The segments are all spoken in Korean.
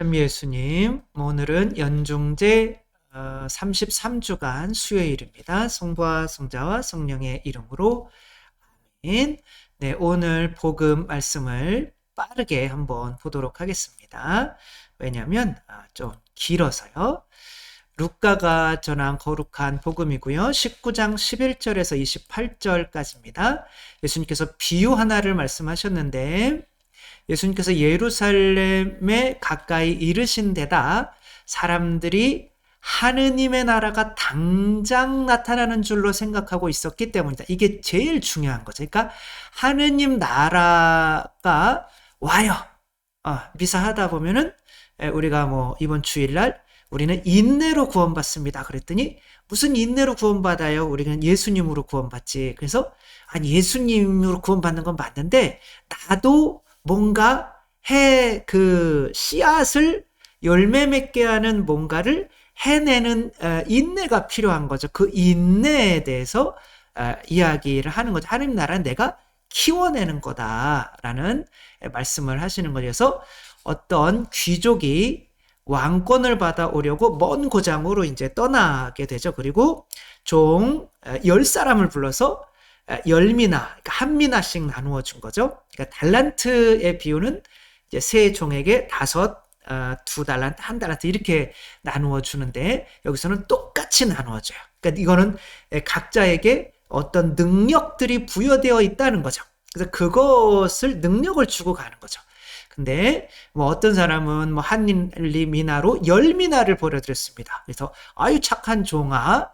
현미 예수님, 오늘은 연중제 33주간 수요일입니다. 성부와 성자와 성령의 이름으로 아멘. 네, 오늘 복음 말씀을 빠르게 한번 보도록 하겠습니다. 왜냐하면 좀 길어서요. 루카가 전한 거룩한 복음이고요. 19장 11절에서 28절까지입니다. 예수님께서 비유 하나를 말씀하셨는데 예수님께서 예루살렘에 가까이 이르신 데다 사람들이 하느님의 나라가 당장 나타나는 줄로 생각하고 있었기 때문이다. 이게 제일 중요한 거죠. 그러니까 하느님 나라가 와요. 미사하다 보면은 우리가 뭐 이번 주일날 우리는 인내로 구원받습니다. 그랬더니 무슨 인내로 구원받아요? 우리는 예수님으로 구원받지. 그래서 아니 예수님으로 구원받는 건 맞는데 나도 뭔가 씨앗을 열매 맺게 하는 뭔가를 해내는 인내가 필요한 거죠. 그 인내에 대해서 이야기를 하는 거죠. 하나님 나라는 내가 키워내는 거다라는 말씀을 하시는 거죠. 그래서 어떤 귀족이 왕권을 받아오려고 먼 고장으로 이제 떠나게 되죠. 그리고 종 10사람을 불러서 10미나, 그러니까 한 미나씩 나누어 준 거죠. 그러니까 달란트의 비유는 이제 세 종에게 2 달란트, 1 달란트 이렇게 나누어 주는데 여기서는 똑같이 나누어줘요. 그러니까 이거는 각자에게 어떤 능력들이 부여되어 있다는 거죠. 그래서 그것을 능력을 주고 가는 거죠. 근데 뭐 어떤 사람은 뭐 한 미나로 10미나를 벌어들였습니다. 그래서 아유 착한 종아,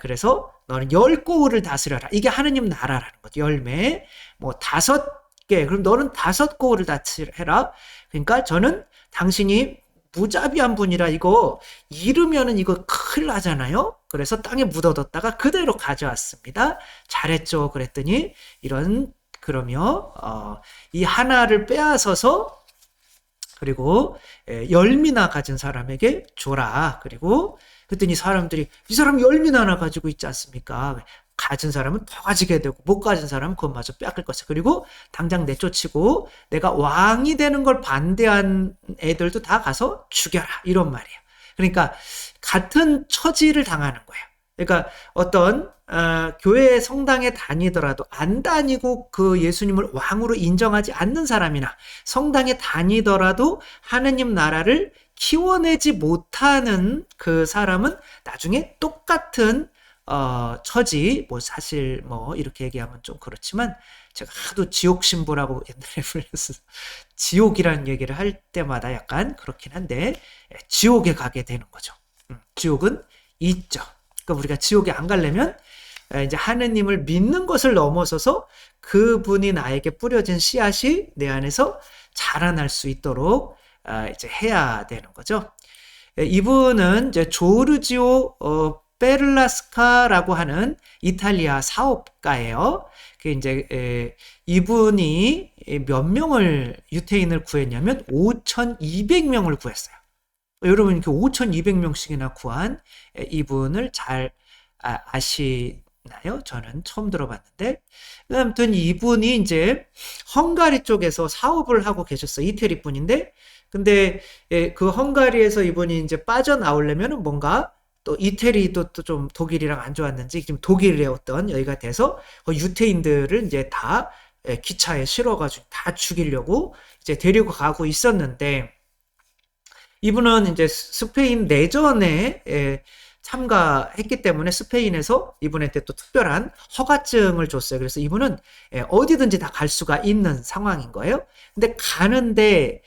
그래서 너는 10고을을 다스려라. 이게 하느님 나라라는 거죠. 열매. 뭐 5개. 그럼 너는 5고을을 다스려라. 그러니까 저는 당신이 무자비한 분이라 이거 잃으면은 이거 큰일 나잖아요. 그래서 땅에 묻어뒀다가 그대로 가져왔습니다. 잘했죠. 그랬더니 그러며 이 하나를 빼앗아서 그리고 10미나 가진 사람에게 줘라. 그리고 그랬더니 사람들이 이 사람 10미나나 가지고 있지 않습니까? 가진 사람은 더 가지게 되고 못 가진 사람은 그것마저 빼앗길 것이다. 그리고 당장 내쫓이고 내가 왕이 되는 걸 반대한 애들도 다 가서 죽여라. 이런 말이에요. 그러니까 같은 처지를 당하는 거예요. 그러니까 어떤 교회 성당에 다니더라도 안 다니고 그 예수님을 왕으로 인정하지 않는 사람이나 성당에 다니더라도 하느님 나라를 키워내지 못하는 그 사람은 나중에 똑같은 처지, 뭐 사실 뭐 이렇게 얘기하면 좀 그렇지만 제가 하도 지옥 신부라고 옛날에 불려서 지옥이라는 얘기를 할 때마다 약간 그렇긴 한데 지옥에 가게 되는 거죠. 지옥은 있죠. 그러니까 우리가 지옥에 안 가려면 이제 하느님을 믿는 것을 넘어서서 그분이 나에게 뿌려진 씨앗이 내 안에서 자라날 수 있도록 이제 해야 되는 거죠. 이분은 이제 조르지오 베를라스카라고 하는 이탈리아 사업가예요. 그 이제 이분이 몇 명을 유태인을 구했냐면 5,200명을 구했어요. 여러분 이렇게 5,200명씩이나 구한 이분을 잘 아시나요? 저는 처음 들어봤는데 아무튼 이분이 이제 헝가리 쪽에서 사업을 하고 계셨어요. 이태리 분인데 근데 그 헝가리에서 이분이 이제 빠져나오려면 뭔가 또 이태리도 또 좀 독일이랑 안 좋았는지 지금 독일에 어떤 여기가 돼서 유태인들을 이제 다 기차에 실어가지고 다 죽이려고 이제 데리고 가고 있었는데 이분은 이제 스페인 내전에 참가했기 때문에 스페인에서 이분한테 또 특별한 허가증을 줬어요. 그래서 이분은 어디든지 다 갈 수가 있는 상황인 거예요. 근데 가는데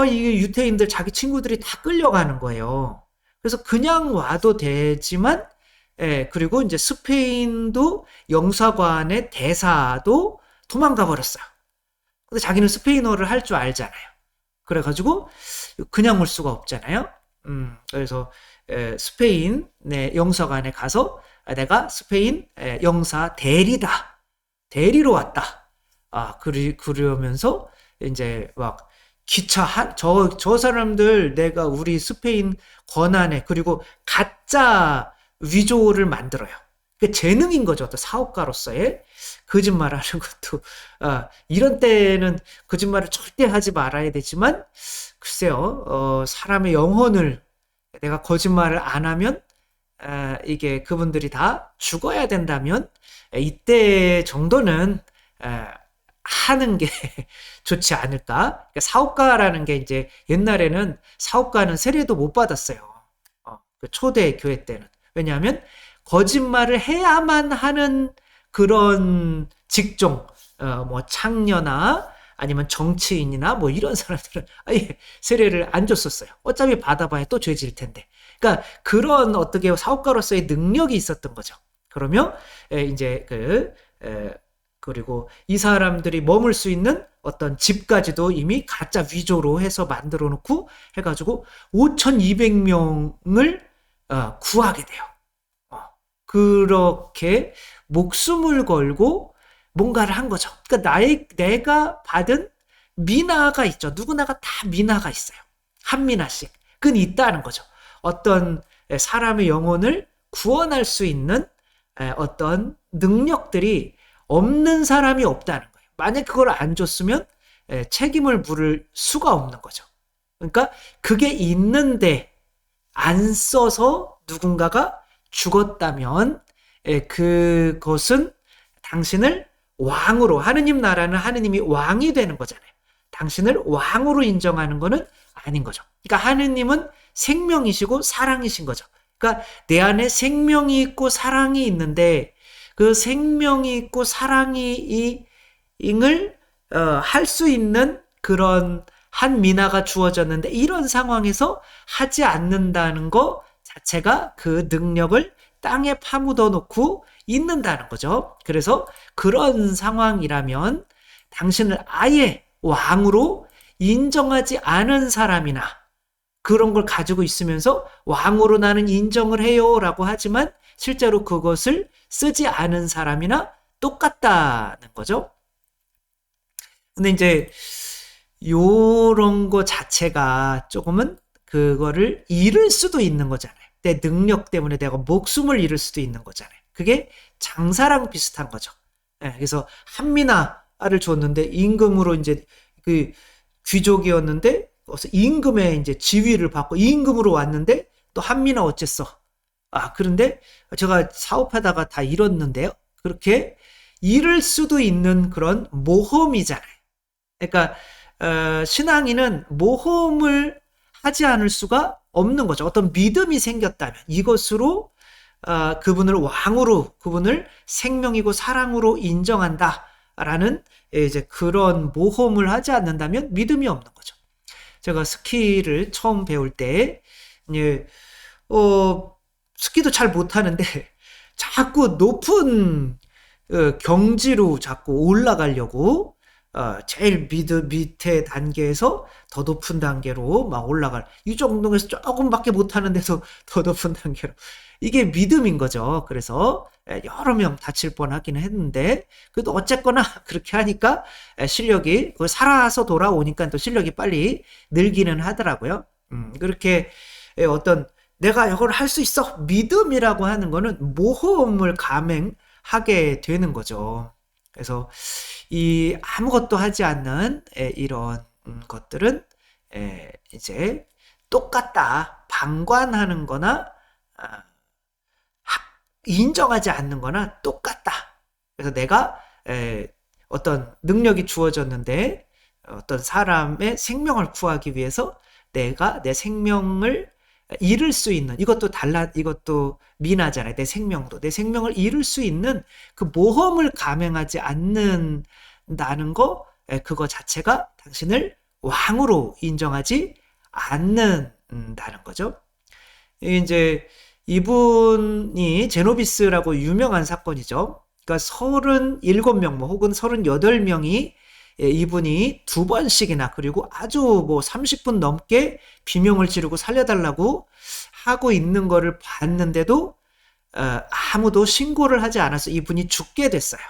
이게 유태인들 자기 친구들이 다 끌려가는 거예요. 그래서 그냥 와도 되지만 그리고 이제 스페인도 영사관의 대사도 도망가 버렸어요. 근데 자기는 스페인어를 할 줄 알잖아요. 그래가지고 그냥 올 수가 없잖아요. 그래서 스페인의 영사관에 가서 내가 스페인 영사 대리로 왔다. 그러면서 이제 막 기차 저 사람들 내가 우리 스페인 권한에 그리고 가짜 위조를 만들어요. 그 재능인 거죠. 또 사업가로서의 거짓말하는 것도 이런 때는 거짓말을 절대 하지 말아야 되지만 글쎄요, 사람의 영혼을 내가 거짓말을 안 하면 이게 그분들이 다 죽어야 된다면 이때 정도는 하는 게 좋지 않을까? 그러니까 사업가라는 게 이제 옛날에는 사업가는 세례도 못 받았어요. 그 초대 교회 때는. 왜냐하면 거짓말을 해야만 하는 그런 직종, 뭐 창녀나 아니면 정치인이나 뭐 이런 사람들은 아예 세례를 안 줬었어요. 어차피 받아봐야 또 죄질 텐데. 그러니까 그런 어떻게 사업가로서의 능력이 있었던 거죠. 그러면 이제 그리고 이 사람들이 머물 수 있는 어떤 집까지도 이미 가짜 위조로 해서 만들어 놓고 해가지고 5,200명을 구하게 돼요. 그렇게 목숨을 걸고 뭔가를 한 거죠. 그러니까 내가 받은 미나가 있죠. 누구나가 다 미나가 있어요. 한 미나씩. 그건 있다는 거죠. 어떤 사람의 영혼을 구원할 수 있는 어떤 능력들이 없는 사람이 없다는 거예요. 만약 그걸 안 줬으면 책임을 물을 수가 없는 거죠. 그러니까 그게 있는데 안 써서 누군가가 죽었다면 그것은 당신을 왕으로, 하느님 나라는 하느님이 왕이 되는 거잖아요. 당신을 왕으로 인정하는 거는 아닌 거죠. 그러니까 하느님은 생명이시고 사랑이신 거죠. 그러니까 내 안에 생명이 있고 사랑이 있는데 그 생명이 있고 사랑이 잉을 할 수 있는 그런 한 미나가 주어졌는데 이런 상황에서 하지 않는다는 거 자체가 그 능력을 땅에 파묻어 놓고 있는다는 거죠. 그래서 그런 상황이라면 당신을 아예 왕으로 인정하지 않은 사람이나 그런 걸 가지고 있으면서 왕으로 나는 인정을 해요 라고 하지만 실제로 그것을 쓰지 않은 사람이나 똑같다는 거죠. 근데 이제 요런 거 자체가 조금은 그거를 잃을 수도 있는 거잖아요. 내 능력 때문에 내가 목숨을 잃을 수도 있는 거잖아요. 그게 장사랑 비슷한 거죠. 그래서 한미나를 줬는데 임금으로 이제 그 귀족이었는데 임금의 이제 지위를 받고 임금으로 왔는데 또 한미나 어쨌어. 그런데 제가 사업하다가 다 잃었는데요. 그렇게 잃을 수도 있는 그런 모험이잖아요. 그러니까 신앙인은 모험을 하지 않을 수가 없는 거죠. 어떤 믿음이 생겼다면 이것으로 그분을 왕으로, 그분을 생명이고 사랑으로 인정한다라는 이제 그런 모험을 하지 않는다면 믿음이 없는 거죠. 제가 스키를 처음 배울 때 이제 스키도 잘 못하는데 자꾸 높은 경지로 자꾸 올라가려고 제일 밑에 단계에서 더 높은 단계로 막 올라갈 이 정도에서 조금밖에 못하는데도 더 높은 단계로 이게 믿음인 거죠. 그래서 여러 명 다칠 뻔하기는 했는데 그래도 어쨌거나 그렇게 하니까 실력이 살아서 돌아오니까 또 실력이 빨리 늘기는 하더라고요. 그렇게 어떤 내가 이걸 할 수 있어 믿음이라고 하는 거는 모험을 감행하게 되는 거죠. 그래서 이 아무것도 하지 않는 이런 것들은 이제 똑같다. 방관하는 거나 인정하지 않는 거나 똑같다. 그래서 내가 어떤 능력이 주어졌는데 어떤 사람의 생명을 구하기 위해서 내가 내 생명을 잃을 수 있는 이것도 미나잖아요. 내 생명을 잃을 수 있는 그 모험을 감행하지 않는다는 거 그거 자체가 당신을 왕으로 인정하지 않는다는 거죠. 이제 이분이 제노비스라고 유명한 사건이죠. 그러니까 37명 혹은 38명이 이분이 2번씩이나 그리고 아주 뭐 30분 넘게 비명을 지르고 살려달라고 하고 있는 거를 봤는데도 아무도 신고를 하지 않아서 이분이 죽게 됐어요.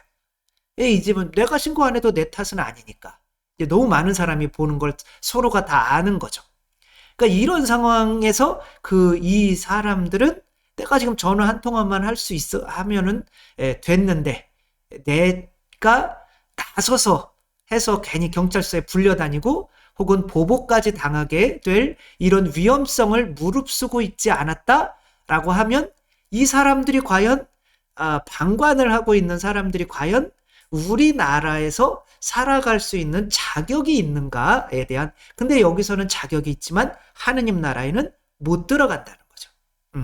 이 집은 내가 신고 안 해도 내 탓은 아니니까. 이제 너무 많은 사람이 보는 걸 서로가 다 아는 거죠. 그러니까 이런 상황에서 이 사람들은 내가 지금 전화 한 통화만 할 수 있어 하면은 됐는데 내가 나서서 해서 괜히 경찰서에 불려다니고 혹은 보복까지 당하게 될 이런 위험성을 무릅쓰고 있지 않았다라고 하면 이 사람들이 과연 방관을 하고 있는 사람들이 과연 우리나라에서 살아갈 수 있는 자격이 있는가에 대한 근데 여기서는 자격이 있지만 하느님 나라에는 못 들어간다는 거죠.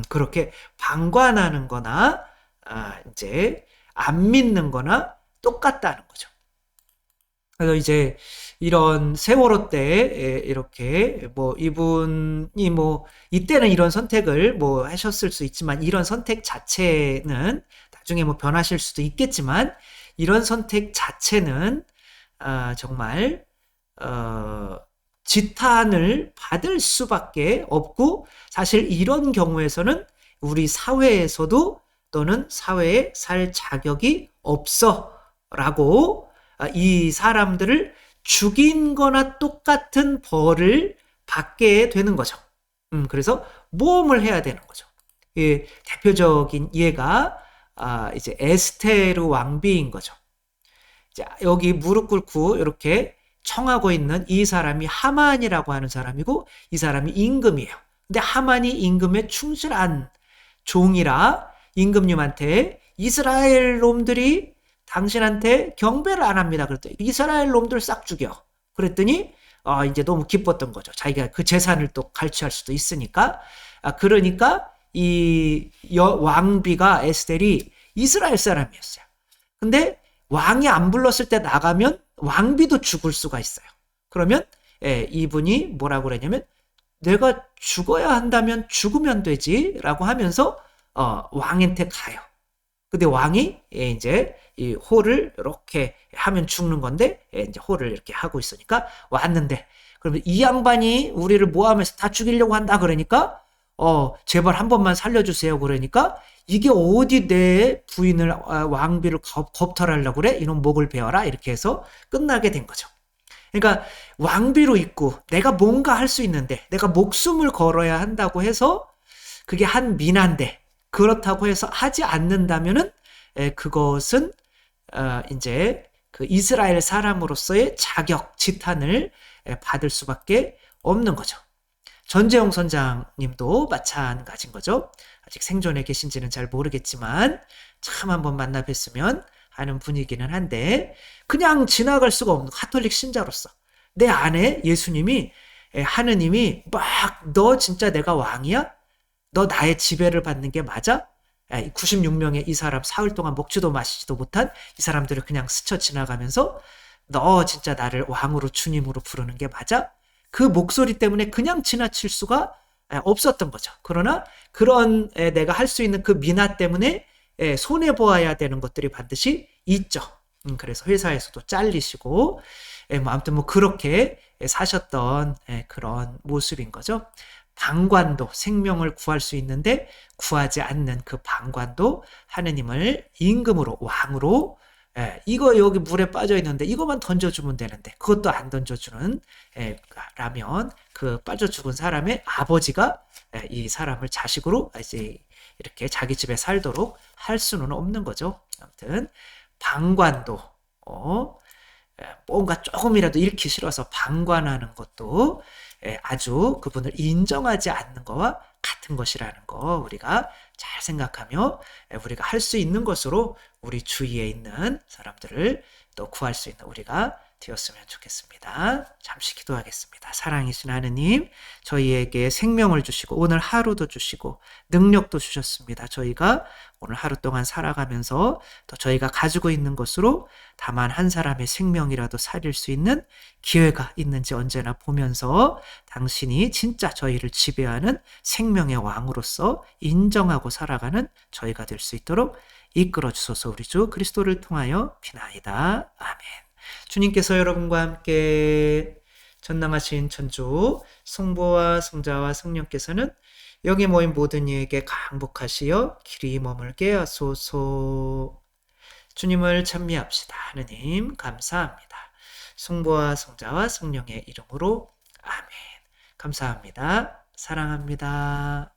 그렇게 방관하는 거나 이제 안 믿는 거나 똑같다는 거죠. 그래서 이제 이런 세월호 때 이렇게 뭐 이분이 뭐 이때는 이런 선택을 뭐 하셨을 수 있지만 이런 선택 자체는 나중에 뭐 변하실 수도 있겠지만 이런 선택 자체는 정말 지탄을 받을 수밖에 없고 사실 이런 경우에서는 우리 사회에서도 또는 사회에 살 자격이 없어라고 이 사람들을 죽인 거나 똑같은 벌을 받게 되는 거죠. 그래서 모험을 해야 되는 거죠. 대표적인 예가 이제 에스테르 왕비인 거죠. 자, 여기 무릎 꿇고 이렇게 청하고 있는 이 사람이 하만이라고 하는 사람이고 이 사람이 임금이에요. 근데 하만이 임금에 충실한 종이라 임금님한테 이스라엘 놈들이 당신한테 경배를 안 합니다. 그랬더니 이스라엘 놈들 싹 죽여. 그랬더니 이제 너무 기뻤던 거죠. 자기가 그 재산을 또 갈취할 수도 있으니까. 그러니까 이 왕비가 에스텔이 이스라엘 사람이었어요. 근데 왕이 안 불렀을 때 나가면 왕비도 죽을 수가 있어요. 그러면 이분이 뭐라고 그러냐면 내가 죽어야 한다면 죽으면 되지라고 하면서 왕한테 가요. 근데 왕이 이제 이 호를 이렇게 하면 죽는 건데 이제 호를 이렇게 하고 있으니까 왔는데 그러면 이 양반이 우리를 모함해서 다 죽이려고 한다 그러니까 제발 한 번만 살려주세요 그러니까 이게 어디 내 부인을 왕비를 겁탈하려고 그래? 이놈 목을 베어라 이렇게 해서 끝나게 된 거죠. 그러니까 왕비로 있고 내가 뭔가 할 수 있는데 내가 목숨을 걸어야 한다고 해서 그게 한 민한데 그렇다고 해서 하지 않는다면은 그것은 이제 그 이스라엘 사람으로서의 자격 지탄을 받을 수밖에 없는 거죠. 전재용 선장님도 마찬가지인 거죠. 아직 생존에 계신지는 잘 모르겠지만 참 한번 만나 뵀으면 하는 분이기는 한데 그냥 지나갈 수가 없는 가톨릭 신자로서 내 안에 예수님이 하느님이 막 너 진짜 내가 왕이야? 너 나의 지배를 받는 게 맞아? 96명의 이 사람 사흘 동안 먹지도 마시지도 못한 이 사람들을 그냥 스쳐 지나가면서 너 진짜 나를 왕으로 주님으로 부르는 게 맞아? 그 목소리 때문에 그냥 지나칠 수가 없었던 거죠. 그러나 그런 내가 할 수 있는 그 민화 때문에 손해보아야 되는 것들이 반드시 있죠. 그래서 회사에서도 잘리시고 뭐 아무튼 뭐 그렇게 사셨던 그런 모습인 거죠. 방관도 생명을 구할 수 있는데 구하지 않는 그 방관도 하느님을 임금으로 왕으로 이거 여기 물에 빠져 있는데 이거만 던져주면 되는데 그것도 안 던져주는 라면 그 빠져 죽은 사람의 아버지가 이 사람을 자식으로 이제 이렇게 자기 집에 살도록 할 수는 없는 거죠. 아무튼 방관도 뭔가 조금이라도 잃기 싫어서 방관하는 것도 아주 그분을 인정하지 않는 것과 같은 것이라는 거 우리가 잘 생각하며 우리가 할 수 있는 것으로 우리 주위에 있는 사람들을 또 구할 수 있는 우리가 되었으면 좋겠습니다. 잠시 기도하겠습니다. 사랑이신 하느님, 저희에게 생명을 주시고 오늘 하루도 주시고 능력도 주셨습니다. 저희가 오늘 하루 동안 살아가면서 또 저희가 가지고 있는 것으로 다만 한 사람의 생명이라도 살릴 수 있는 기회가 있는지 언제나 보면서 당신이 진짜 저희를 지배하는 생명의 왕으로서 인정하고 살아가는 저희가 될 수 있도록 이끌어 주소서. 우리 주 그리스도를 통하여 비나이다. 아멘. 주님께서 여러분과 함께 전능하신 천주 성부와 성자와 성령께서는 여기 모인 모든 이에게 강복하시어 길이 머물게 하소서. 주님을 찬미합시다. 하느님 감사합니다. 성부와 성자와 성령의 이름으로 아멘. 감사합니다. 사랑합니다.